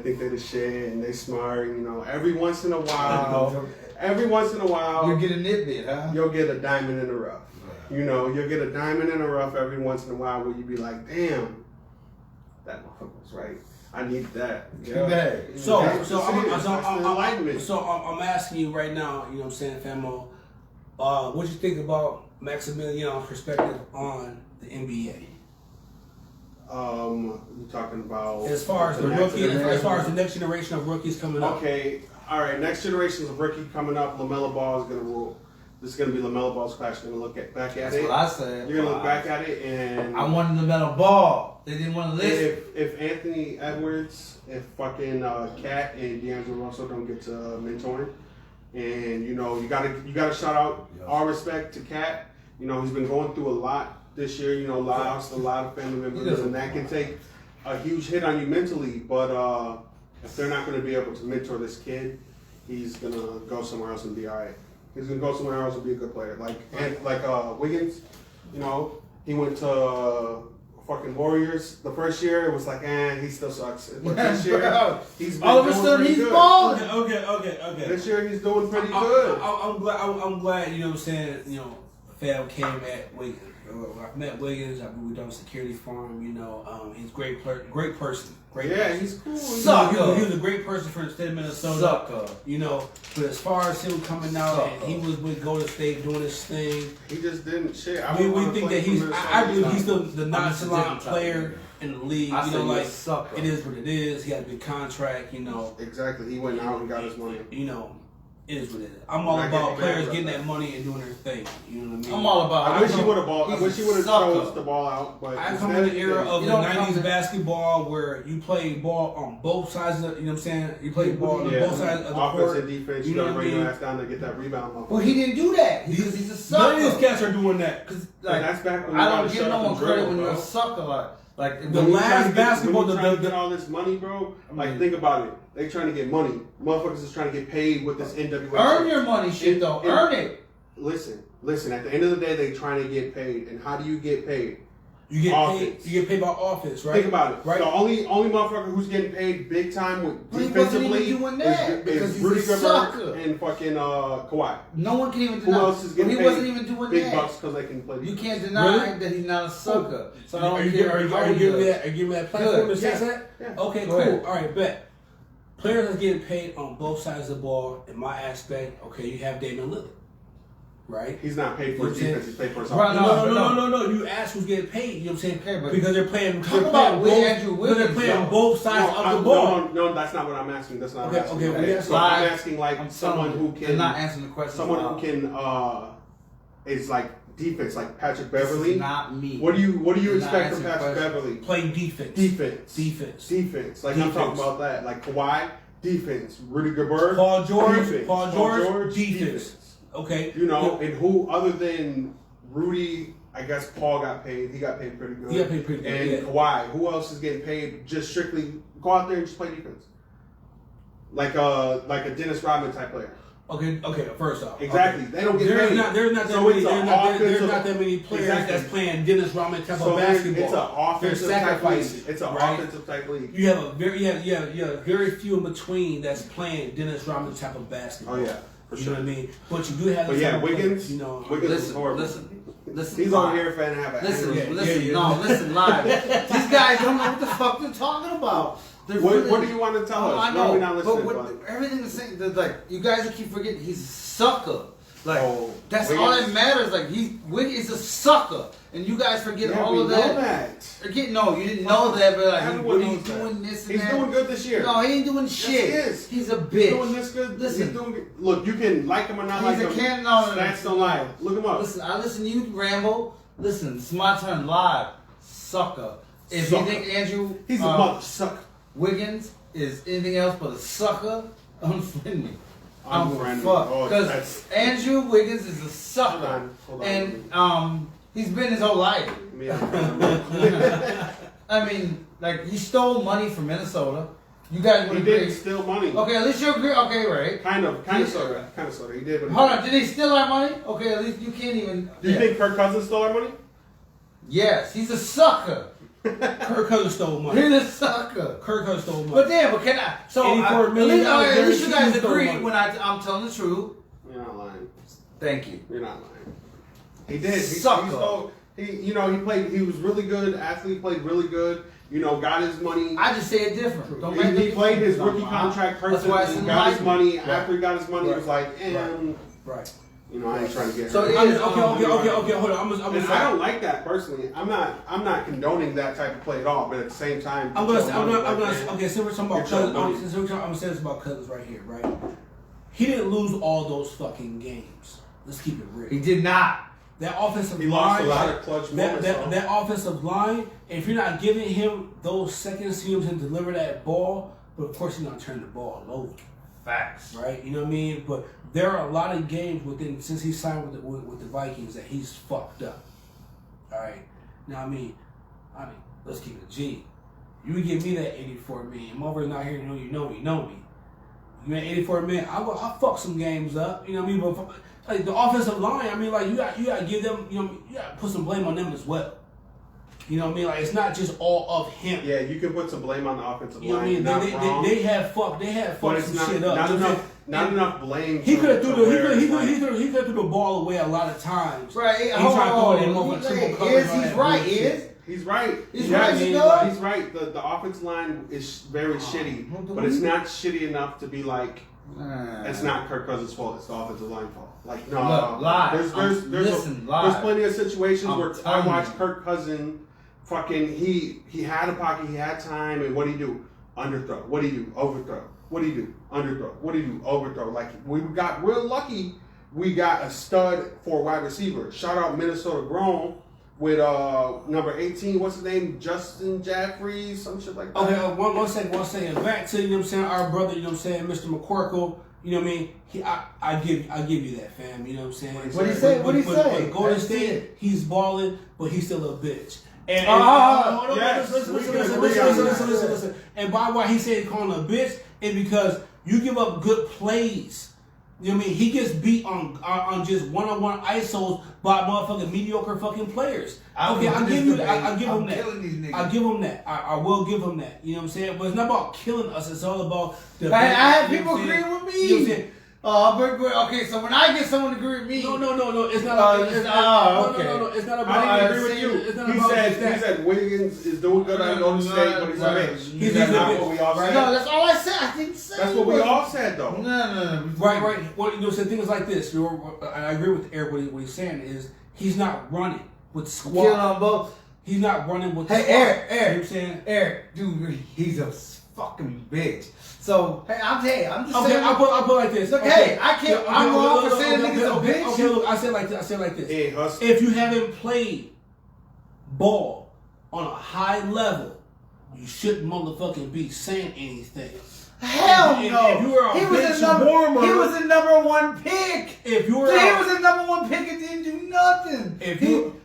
think they're the shit, and they smart. You know, every once in a while, You get a nitbit, huh? you'll get a diamond in the rough. You know, you'll get a diamond in the rough every once in a while where you be like, damn, that motherfucker was right. I need that. Yeah. So enlightenment. I'm asking you right now, you know what I'm saying, Famo, what you think about Maximilian's perspective on the NBA? You're talking about As far as the next generation of rookies coming up. Okay, all right. Next generations of rookie coming up. LaMelo Ball is gonna rule. This is gonna be LaMelo Ball's class. You're gonna look back at That's it. what I said. You're gonna look back at it, and I wanted the metal ball. They didn't want to listen. if Anthony Edwards, if fucking Cat and D'Angelo Russell don't get to mentoring, and you know you gotta shout out all respect to Cat. You know he's been going through a lot this year. You know, lost a lot of family members, and that can take a huge hit on you mentally. But if they're not going to be able to mentor this kid, he's gonna go somewhere else and be alright. He's gonna go somewhere else and be a good player. Like Wiggins, you know, he went to fucking Warriors. The first year it was like, he still sucks. But this year he's been all of a doing sudden pretty he's good. balling. Okay. This year he's doing pretty good. I'm glad, you know what I'm saying, you know, Fab came at Wiggins. I've met Wiggins. We've done security for him. You know, he's great person. He's cool. Sucker. He was a great person for the state of Minnesota. Sucker. You know, but as far as him coming out and he was with Golden State doing his thing, He just didn't shit. we think that he's. I believe he's the nonchalant player in the league. I You know, like sucker. it is what it is. He had a big contract. You know. Exactly. He went out and got his money. You know. It is what it is. I'm all about players getting that money and doing their thing. You know what I mean? I'm all about. I wish he would have chose the ball out. But I come in the era of the 90s to basketball where you play ball on both sides of the, you know what I'm saying? You play ball on both sides of the offense court. and defense. You gotta bring your ass down to get that rebound. Well, he didn't do that because he's a sucker. None of these cats are doing that. Cause that's back when I don't give no one credit when you're a sucker. Like the last basketball, when you're trying to get all this money, bro. Like think about it. They trying to get money. Motherfuckers is trying to get paid with this NWA. Earn your money, shit though. Earn it. Listen. At the end of the day, they trying to get paid. And how do you get paid? You get offense. paid. You get paid by offense, right? Think about it. Right. The only motherfucker who's getting paid big time with defensively is Rudy Gobert and fucking Kawhi. No one can even deny. Who else is getting paid? He wasn't even doing big that. bucks because they can play. You can't deny that he's not a sucker. So I don't are you giving me that platform that says that? Yeah. Okay, Go cool. ahead. All right, bet. Players are getting paid on both sides of the ball. In my aspect, okay, you have Damian Lillard, right? He's not paid for his defense. He's paid for his Right, offense. No. You ask who's getting paid. You know what I'm saying? Okay, but because they're playing. talk about with Andrew Because they're Wiggins, playing though. both sides of the ball. No, that's not what I'm asking. That's not what I'm asking. Okay. So I'm asking like someone who They're can. not answering the question. Someone who can is like defense, like Patrick Beverly. Not me. What do you They're expect not from answering Patrick the Beverly? Play defense. Defense. Like I'm talking about that. Like Kawhi, defense. Rudy Gobert, Paul George, defense. Okay. You know, and who other than Rudy? I guess Paul got paid. He got paid pretty good. He got paid pretty good. And Kawhi, who else is getting paid just strictly go out there and just play defense? Like a Dennis Rodman type player. Okay. First off, Exactly. They don't get paid. There's not that many players that's playing Dennis Rodman type of basketball. It's an offensive type league. It's an right? offensive type league. You have very few in between that's playing Dennis Rodman type of basketball. Oh yeah, for you sure. know what I mean? But you do have. But yeah, Wiggins. Wiggins is Listen, horrible. listen. He's over here fan have an Listen live. These guys don't know what the fuck they're talking about. What do you want to tell us? I know, We're not listening, but everything is saying that, like, you guys keep forgetting he's a sucker. Like, that's Wiggins. all that matters. Like, Wiggins is a sucker, and you guys forget all of that. Again, no, you didn't know that, but like, what are you doing this and He's that? doing good this year. No, he ain't doing shit. Yes, he is. He's a bitch. He's doing this good. Listen, He's doing good. Look, you can like him or not like him. Stats don't lie. Look him up. Listen, I listen to you ramble. Listen, it's my turn live. Sucker. If Sucker. you think Andrew He's a mother sucker. Wiggins is anything else but a sucker, unfriend me. Unfriend me. Because Andrew Wiggins is a sucker. Hold on. And he's been his whole life. I mean, like, he stole money from Minnesota. You guys would He agree. didn't steal money. Okay, at least you agree. Okay, right. Kind of sort of. He did. But Hold on, did he steal our money? Okay, at least you can't even. Do you think Kirk Cousins stole our money? Yes, he's a sucker. Kirk Cousins stole money. He's a sucker. Kirk Cousins stole money. But damn, but can I? So $84 million at least you guys stole agree money. when I'm telling the truth. You're not lying. Thank you. You're not lying. He did. He Sucker. stole. He played. He was really good. Athlete played really good. Got his money. I just say it different. Don't make He me played his confused. rookie contract That's why it's perfectly. Got his money. Right. After he got his money, he was like, Right. I ain't trying to get So hurt. it is, Okay. Hold on. I'm And I don't like that personally. I'm not condoning that type of play at all. But at the same time, okay. So we're talking about Get your money. Cousins. I'm gonna say this about Cousins right here, right? He didn't lose all those fucking games. Let's keep it real. He did not. That offensive He line, lost a lot of clutch moments. that offensive line, if you're not giving him those seconds to deliver that ball, but of course he's not turning the ball over. Facts. Right? You know what I mean? But there are a lot of games since he signed with the Vikings that he's fucked up. All right. Now I mean, let's keep it G. You would give me that $84 million. I'm over not here. You know me. You made $84 million. I'll fuck some games up. You know what I mean? But like the offensive line, I mean, like you got to give them. You got to put some blame on them as well. You know what I mean? Like it's not just all of him. Yeah, you can put some blame on the offensive You know what line. I mean? They have fucked some shit up. Not enough blame. He could have threw the ball away a lot of times. Right. He's trying to throw it in over triple coverage. He's right. He's right. He's right. He's right. The offensive line is very shitty, but it's not shitty enough to be like it's not Kirk Cousins' fault. It's the offensive line fault. Like no, look, live. There's plenty of situations where I watched you. Kirk Cousins. Fucking he had a pocket, he had time, and what do you do? Underthrow. What do you do? Overthrow. What do you do? Underthrow. What do you do? Overthrow. Like we got real lucky. We got a stud for wide receiver. Shout out Minnesota grown with number 18. What's his name? Justin Jaffrey, some shit like that. Okay, one second. Back to our brother. Mr. McCorkle. You know what I mean? I give you that, fam. You know what I'm saying? What he say? What he say? But Golden State, he's balling, but he's still a bitch. And listen. And why he said calling a bitch is because you give up good plays. You know what I mean? He gets beat on just one-on-one ISOs by motherfucking mediocre fucking players. Okay, I'll give him that. I'll give him that. I will give him that. You know what I'm saying? But it's not about killing us. It's all about the. I have people agreeing with me. You know what I'm saying? Okay, so when I get someone to agree with me, no, it's not. Okay. No, it's not about. I didn't agree with you. He said Wiggins is doing good at Golden State, but he's a bitch. He's a bitch. What we all said. No, that's all I said. I didn't say. That's what we all said, though. No. Right. Well, so things like this. I agree with everybody. What he's saying is he's not running with the squad. Kill on both. He's not running with the squad. Eric. You know what I'm saying? Eric, dude, he's a fucking bitch. So, hey, I'm just okay, saying. I'll put like this. Look, okay. hey, I can't. I'm wrong for saying niggas a bitch. Okay, look, I said like this. Hey, hustle. If you haven't played ball on a high level, you shouldn't motherfucking be saying anything. Hell no. If you were a bench warmer, he was the number one pick. If you were, he was the number one pick and didn't do nothing.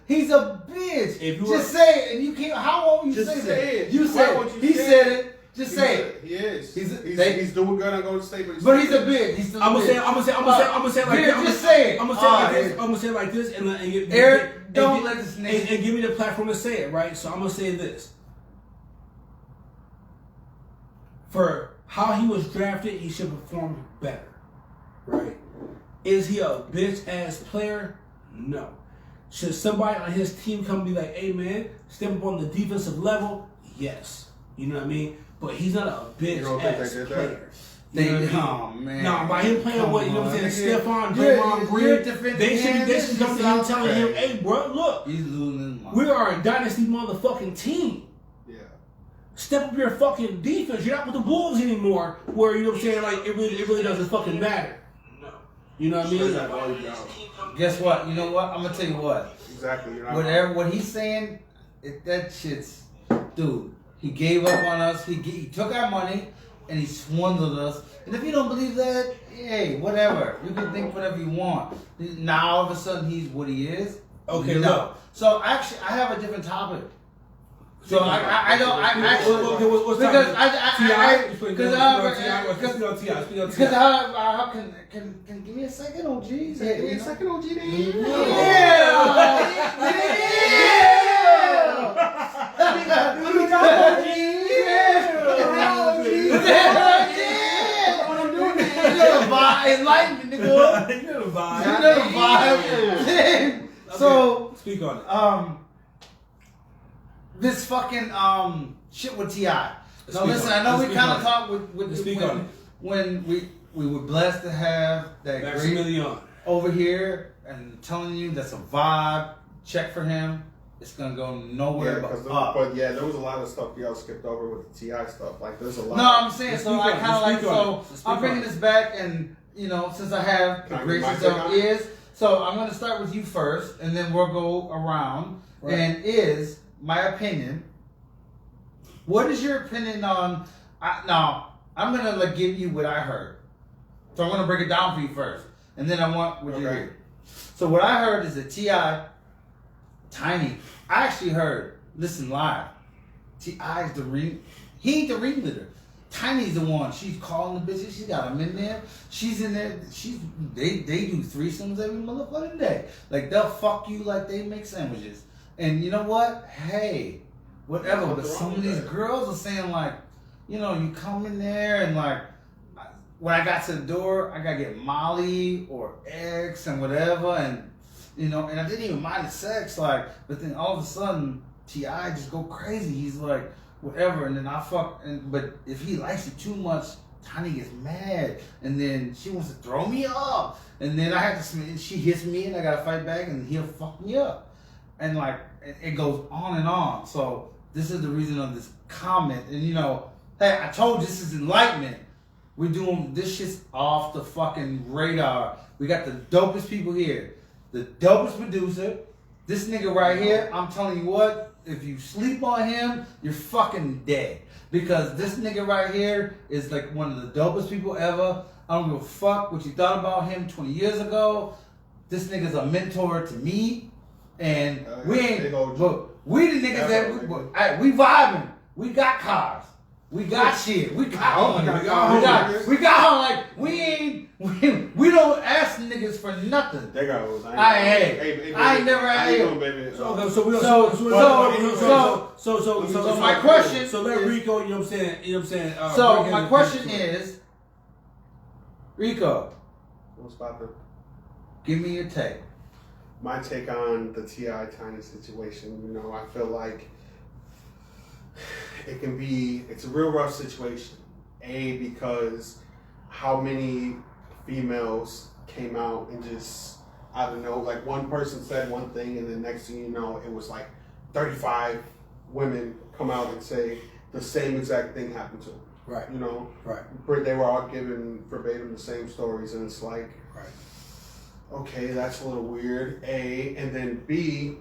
He's a bitch. If you just say it, and you can't. How won't you Just say say that? it. You said it. He said it. Just say it. He is. He's doing good on Golden State, but he's a bitch. He's still a bitch. I'm gonna say like this. Just say it. I'm gonna say it like this, and Eric, don't let this nigga and give me the platform to say it, right? So I'm gonna say this. For how he was drafted, he should perform better, right? Is he a bitch ass player? No. Should somebody on his team come and be like, hey man, step up on the defensive level? Yes. You know what I mean? But he's not a bitch ass player. Oh man. No, by him playing what, you know what I'm saying, Stephon, Draymond Green, they should be coming to him telling him, hey bro, look, he's losing his mind. We are a dynasty motherfucking team. Yeah. Step up your fucking defense. You're not with the Wolves anymore, where, you know what I'm saying, like it really doesn't fucking matter. No. You know what I mean? Guess what? You know what? I'm gonna tell you what. Exactly. What he's saying, that shit's, dude. He gave up on us. He took our money and he swindled us. And if you don't believe that, hey, whatever. You can think whatever you want. Now all of a sudden he's what he is. Okay, no. So actually, I have a different topic. So I give me a second, OG. Give me a second, OG. Enlightenment, nigga. You know the vibe. So speak on it. This fucking shit with T.I. Now listen, I know we kind of talked when we were blessed to have that great over here, and telling you that's a vibe. Check for him. It's gonna go nowhere but up. But yeah, there was a lot of stuff y'all skipped over with the T.I. stuff. Like there's a lot. No, I'm saying so. I kind of like so. I'm bringing this back, and you know, since I have the graces of is, so I'm gonna start with you first, and then we'll go around. Right. And is my opinion. What is your opinion on? Now I'm gonna give you what I heard. So I'm gonna break it down for you first, and then I want what you hear. So what I heard is that T.I. Tiny. I actually heard. Listen live. T.I.'s the He's the ringleader. Tiny's the one. She's calling the bitches. She got them in there. She's in there. They do threesomes every motherfucking day. Like they'll fuck you like they make sandwiches. And you know what? Hey, whatever. But some of these girls are saying like, you know, you come in there and like, when I got to the door, I gotta get Molly or X and whatever, and you know, and I didn't even mind the sex, like, but then all of a sudden, T.I. just go crazy. He's like, whatever, and then I fuck, but if he likes you too much, Tiny gets mad, and then she wants to throw me up, and then I have to, she hits me, and I gotta fight back, and he'll fuck me up, and like, it goes on and on. So this is the reason of this comment, and you know, hey, I told you this is enlightenment. We're doing this shit's off the fucking radar. We got the dopest people here. The dopest producer. This nigga right here, I'm telling you what, if you sleep on him, you're fucking dead. Because this nigga right here is like one of the dopest people ever. I don't give a fuck what you thought about him 20 years ago. This nigga's a mentor to me. And we ain't, but we the niggas that, we vibing. We got cars. We got shit. We got home. We got home. Like we don't ask niggas for nothing. They got hoes. I ain't never had it. So my question. So let Rico. You know what I'm saying. You know what I'm saying. So my question is, Rico. What's poppin'? Give me your take. My take on the T.I. Tiny situation. You know, I feel like it's a real rough situation. Because how many females came out and just, I don't know, like one person said one thing and the next thing you know, it was like 35 women come out and say the same exact thing happened to them. Right. You know? Right. They were all giving verbatim the same stories, and it's like, right. Okay, that's a little weird. A, and then B,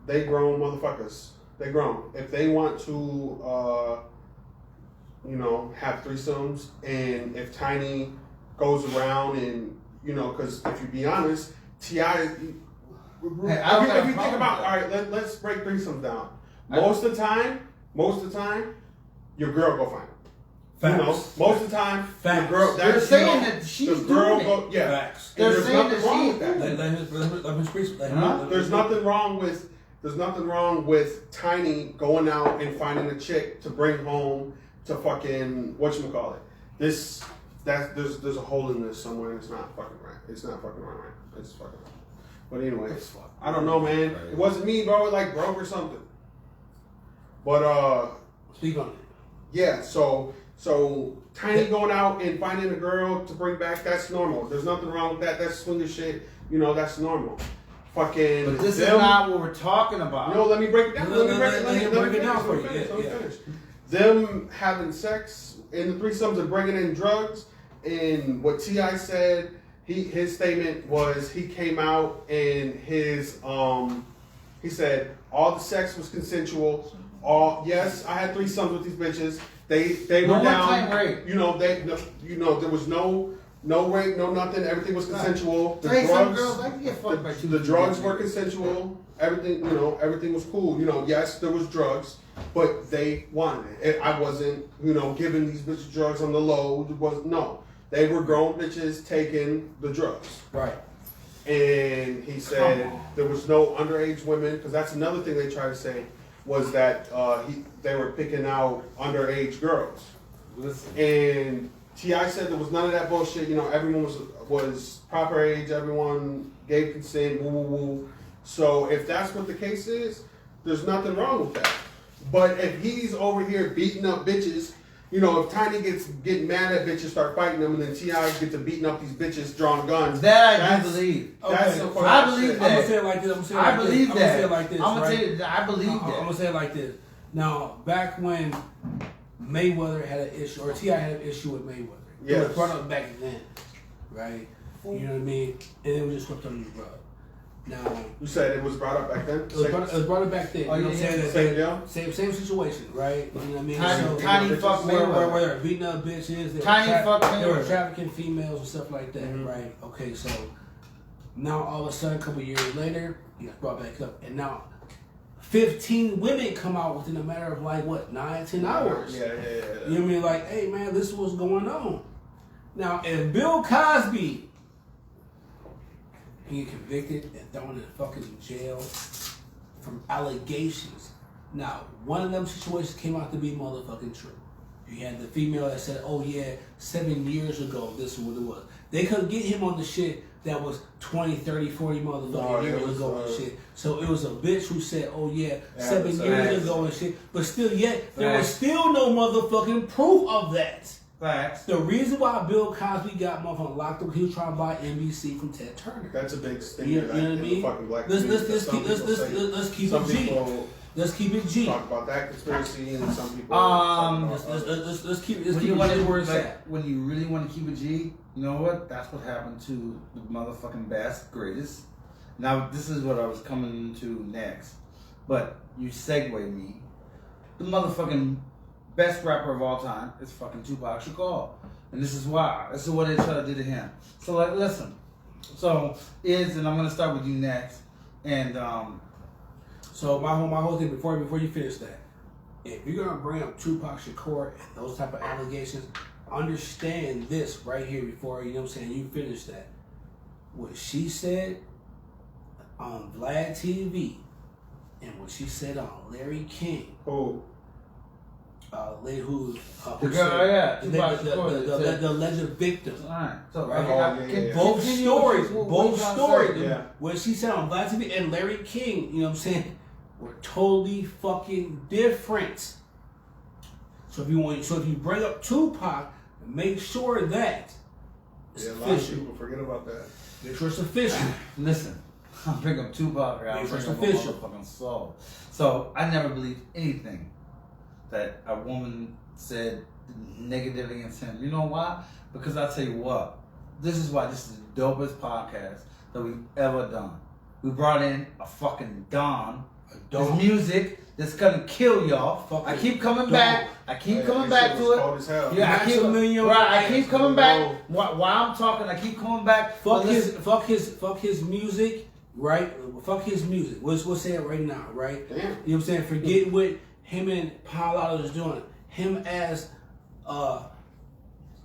they grown motherfuckers. They grown. If they want to, you know, have threesomes, and if Tiny goes around and, you know, because if you be honest, T.I. If you think about, all right, let's break threesomes down. Most of the time, your girl go find him. You know, most of the time, the girl. They're saying that she's the girl doing it. Yeah. Facts. They're There's saying nothing that wrong she. with that. There's nothing wrong with. There's nothing wrong with Tiny going out and finding a chick to bring home to fucking whatchamacallit. There's a hole in this somewhere. It's not fucking right. It's not fucking right. It's fucking right. But anyway, I don't know, man. It wasn't me, bro. It like broke or something. But speak on it. Yeah. So Tiny going out and finding a girl to bring back. That's normal. There's nothing wrong with that. That's swinger shit. You know, that's normal. Fucking. But this is not what we're talking about. No, let me break it down. Let me break it down for you. Let me finish. Them having sex in the threesomes and bringing in drugs, and what T.I. said, his statement was he came out and he said all the sex was consensual. Yes, I had threesomes with these bitches. They were down. Rape. You know there was no rape, no nothing. Everything was consensual. The drugs were consensual. Everything was cool. Yes, there was drugs, but they wanted it. I wasn't, giving these bitches drugs on the low. They were grown bitches taking the drugs. Right. And he said there was no underage women, because that's another thing they try to say, was that they were picking out underage girls. Listen. And T.I. said there was none of that bullshit. Everyone was proper age. Everyone gave consent. Woo, woo, woo. So if that's what the case is, there's nothing wrong with that. But if he's over here beating up bitches, if Tiny gets getting mad at bitches, start fighting them, and then T.I. get to beating up these bitches, drawing guns. That I do believe. That's okay. I believe that. I'm gonna say it like this. I believe that. I'm gonna say it like this. I'm gonna right? say it. I believe that. I'm gonna say it like this. Now, back when Mayweather had an issue, or T.I. had an issue with Mayweather, it was brought up back then, right? You know what I mean? And it was just swept under the rug. Now, you said it was brought up back then. It was brought up back then. Oh, you know what I'm saying? Same Same situation, right? You know what I mean? Tiny fuck Mayweather. Where they're beating up bitches. They were trafficking females and stuff like that, right? Okay, so now all of a sudden, a couple years later, he got brought back up, and now 15 women come out within a matter of 9-10 hours. Yeah. You know what I mean? Like, hey man, this is what's going on. Now, if Bill Cosby he get convicted and thrown in fucking jail from allegations. Now, one of them situations came out to be motherfucking true. You had the female that said, oh yeah, 7 years ago, this is what it was. They couldn't get him on the shit that was 20, 30, 40 motherfucking years ago and shit. So it was a bitch who said, oh yeah, 7 years ago and shit. But still yet, there was still no motherfucking proof of that. Facts. The reason why Bill Cosby got motherfucking locked up, he was trying to buy NBC from Ted Turner. That's a big thing. You know what I mean? Let's keep it G. Let's keep it G. Talk about that conspiracy, and some people. Let's keep it G where it's at. When you really want to keep it G, you know what? That's what happened to the motherfucking best, greatest. Now this is what I was coming to next, but you segue me. The motherfucking best rapper of all time is fucking Tupac Shakur. And this is why. This is what they try to do to him. So listen. So and I'm gonna start with you next. And so my whole thing before you finish that, if you're gonna bring up Tupac Shakur and those type of allegations, understand this right here before you finish that. What she said on Vlad TV and what she said on Larry King. Lady who the girl, the alleged victim. Alright. So both stories. What she said on Black TV and Larry King, you know what I'm saying, were totally fucking different. So if you bring up Tupac, make sure that it's official. A lot of people forget about that. Make sure it's official. Listen, I'm bringing up Tupac. I'm bringing up my motherfucking soul. So I never believed anything that a woman said negatively against him. You know why? Because I tell you what, this is why this is the dopest podcast that we've ever done. We brought in a fucking Don. This music that's gonna kill y'all. I keep coming back. I keep coming back to it. Yeah, I keep coming back. While I'm talking, I keep coming back. Fuck his music, right? Fuck his music. We'll say it right now, right? Damn. You know what I'm saying? Forget what him and Paul Otto is doing. Him as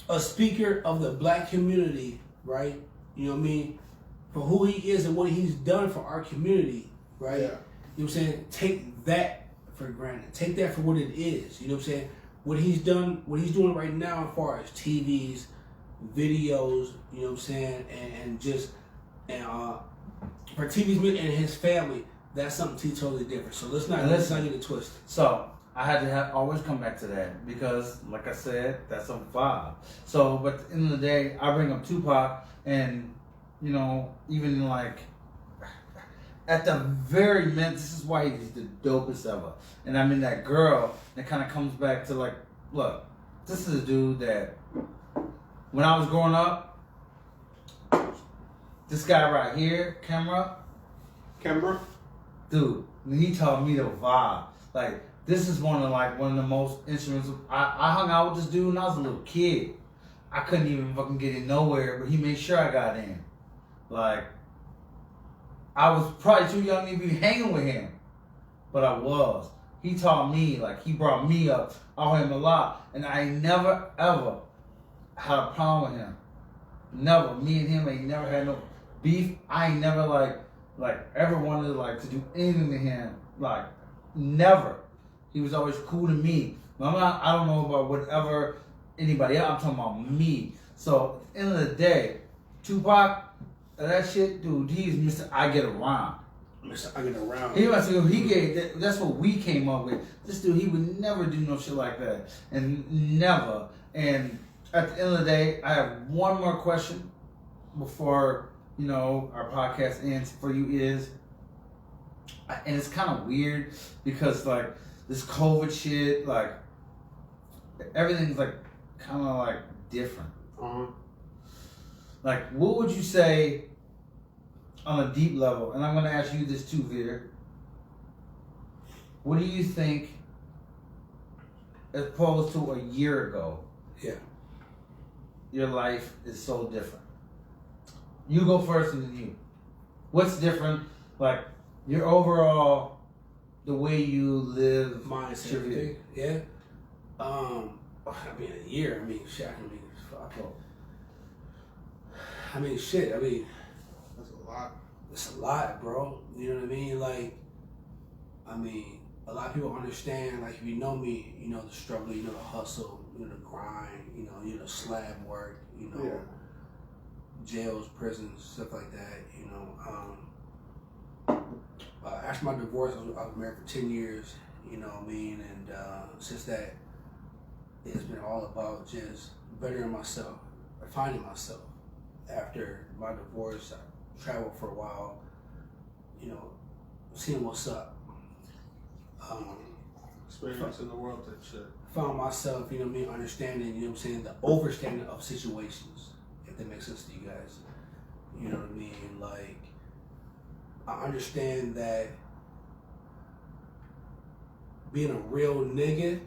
a speaker of the black community, right? You know what I mean? For who he is and what he's done for our community, right? Yeah. You know what I'm saying? Take that for granted. Take that for what it is. You know what I'm saying? What he's done, what he's doing right now as far as TVs, videos, you know what I'm saying? And for TV's and his family, that's something totally different. So let's not get it twisted. So I had to always come back to that because, like I said, that's a vibe. So, but at the end of the day, I bring up Tupac, and you know, even like at the very minute, this is why he's the dopest ever. And I mean, that girl that kind of comes back to like, look, this is a dude that when I was growing up, this guy right here, Camera, dude, he taught me the vibe. Like, this is one of the most instruments. I hung out with this dude when I was a little kid. I couldn't even fucking get in nowhere, but he made sure I got in. Like, I was probably too young to be hanging with him, but I was. He taught me, like, he brought me up. I owe him a lot, and I ain't never ever had a problem with him. Never. Me and him ain't never had no beef. I ain't never like ever wanted to do anything to him. Like, never. He was always cool to me. I don't know about whatever anybody else. I'm talking about me. So at the end of the day, Tupac, that shit, dude, he's Mr. I Get Around. Mr. I Get Around. That's what we came up with. This dude, he would never do no shit like that. And never. And at the end of the day, I have one more question before, you know, our podcast ends for you is, and it's kind of weird because like this COVID shit, like everything's like kind of like different. Like, what would you say on a deep level? And I'm going to ask you this too, Veer. What do you think, as opposed to a year ago? Yeah. Your life is so different. You go first and then you. What's different? Like, your overall, the way you live. Mindset, everything. Yeah. I mean, a year. I mean, shit. That's a lot. It's a lot, bro. You know what I mean? Like, I mean, a lot of people understand, like, if you know me, you know the struggle, you know the hustle, you know the grind, you know the slab work, you know, jails, prisons, stuff like that, you know. After my divorce, I was married for 10 years, you know what I mean? And since that, it's been all about just bettering myself, finding myself. After my divorce, I traveled for a while, you know, seeing what's up. Experience in the world, that shit. Found myself, you know what I mean, understanding, you know what I'm saying, the overstanding of situations, if that makes sense to you guys. You know what I mean? Like, I understand that being a real nigga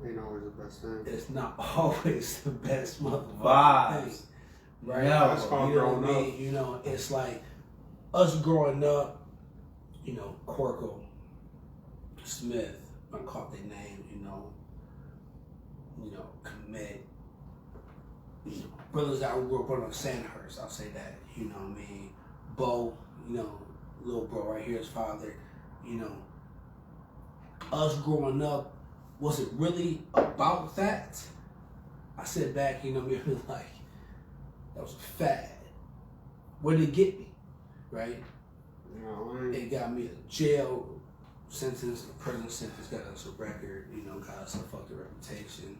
ain't always the best thing. It's not always the best motherfucking thing. Right? Yeah, that's called you know what I growing mean? up. You know, it's like us growing up, you know, Corkle, Smith, I caught their name, you know, Commit, you know, brothers that grew up on Sandhurst, I'll say that, you know what I mean? Bo, you know, little bro right here, his father, you know, us growing up, was it really about that? I sit back, you know, me like, that was a fad. Where did it get me? Right? It got me a jail sentence, a prison sentence, got us a record, you know, got us a fucking reputation.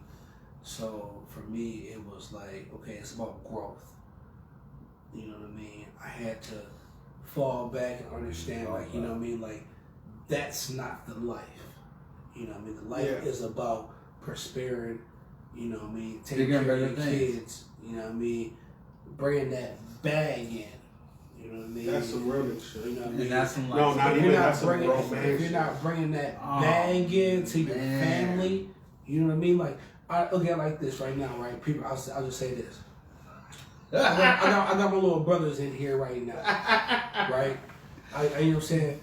So for me, it was like, okay, it's about growth. You know what I mean? I had to fall back and understand, like, you know what I mean? Like, that's not the life. You know what I mean? The life is about prospering, you know what I mean? Taking care of your kids, you know what I mean? Bringing that bag in. You know what I mean? That's some real shit. You know what I And mean? that's some No, not even that's some grown man If you're shit. not bringing that bag in to your family, you know what I mean? Like, I look at it like this right now, right? People, I'll just say this. I got my little brothers in here right now, right? You know what I'm saying?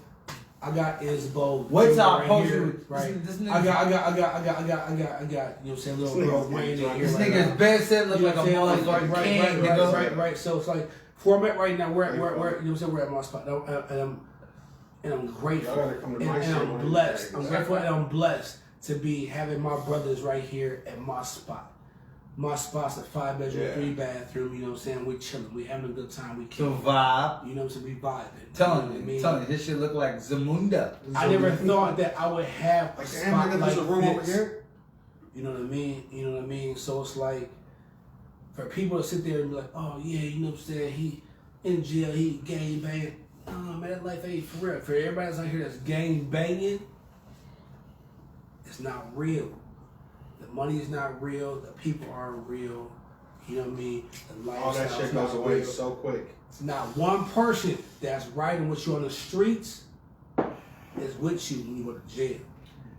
I got Isbo. Wait till I right post here, you. Right. This nigga, I got. You know what I'm saying? Little bro Wayne in here. this right nigga's now. bed set look You know like a what I'm saying? motherfucking king, nigga. Right. So it's like, where I'm at right now, we're you know what I'm saying? We're at my spot, and I'm grateful, Y'all gotta come to and my shit I'm one of these blessed. days. I'm grateful and I'm blessed to be having my brothers right here at my spot. My spot's a 5-bedroom, 3-bathroom. You know what I'm saying? We chilling, we having a good time, we The killing. vibe. You know what I'm saying? We vibing. Telling you know you, what I mean? this shit look like Zamunda. I never thought that I would have a Like, spot damn, nigga, like there's a room over this. here. You know what I mean? You know what I mean? So it's like, for people to sit there and be like, oh yeah, you know what I'm saying? He in jail, he gang banging. No, man, that life ain't for real. For everybody that's out here that's gang banging, it's not real. The money is not real. The people aren't real. You know what I mean? The All that lifestyle's shit not goes away real. so quick. It's not one person that's riding with you on the streets is with you when you go to jail.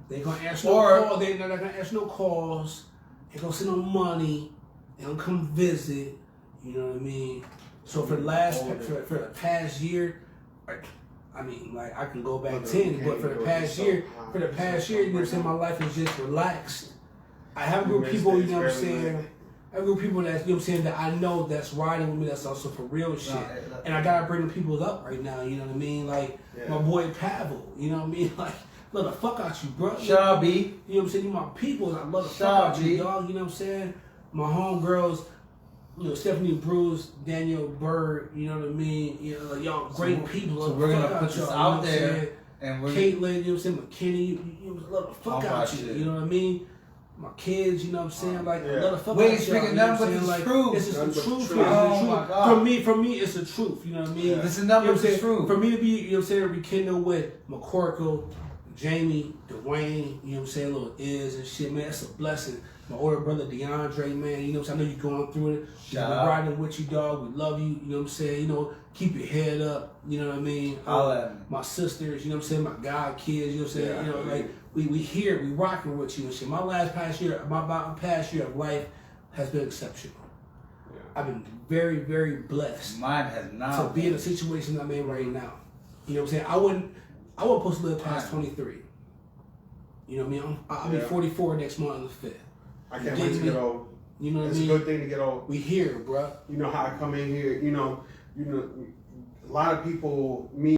They gonna ask no calls. They're not gonna ask no calls. They gonna send no money. They gonna come visit. You know what I mean? So for the past year, I mean, like I can go back 10, but for the past year, you know what I'm saying, my life is just relaxed. I have a group of people, you know what I'm saying. I have a group of people that, you know what I'm saying, that I know that's riding with me, that's also for real shit. And I gotta bring the people up right now, you know what I mean? Like my boy Pavel, you know what I mean? Like, love the fuck out you, bro. Shout out, B. You know what I'm saying? You my people, I love the fuck out you, dog. You know what I'm saying? My homegirls, you know, Stephanie Bruce, Daniel Bird, you know what I mean? You know, like, y'all great people. So we're gonna put this out there, and we're Caitlin, you know what I'm saying? McKinney, you love the fuck out you. You know what I mean? My kids, you know what I'm saying? Like, I love the fuck out you. We ain't speaking nothing but the like, truth. It's just the truth. Oh my God. For me, it's the truth. You know what I mean? This is nothing but the truth. For me to be, you know what I'm saying, rekindle with McCorkle, Jamie, Dwayne, you know what I'm saying, little Iz and shit, man, it's a blessing. My older brother DeAndre, man, you know what I'm saying, I know you're going through it. Shout We're out. riding with you, dog. We love you, you know what I'm saying, you know, keep your head up, you know what I mean? Holla at me. My sisters, you know what I'm saying, my god kids, you know what I'm saying, you know, like, we here, we rocking with you and shit. My past year of life has been exceptional. I've been very, very blessed. Mine has not. To be in a situation I'm in right now. You know what I'm saying? I wouldn't supposed to live past 23. You know what I mean? I'll be 44 next month on the 5th. I can't wait to get old. You know what I mean? It's a good thing to get old. We here, bro. You know how I come in here, you know, a lot of people, me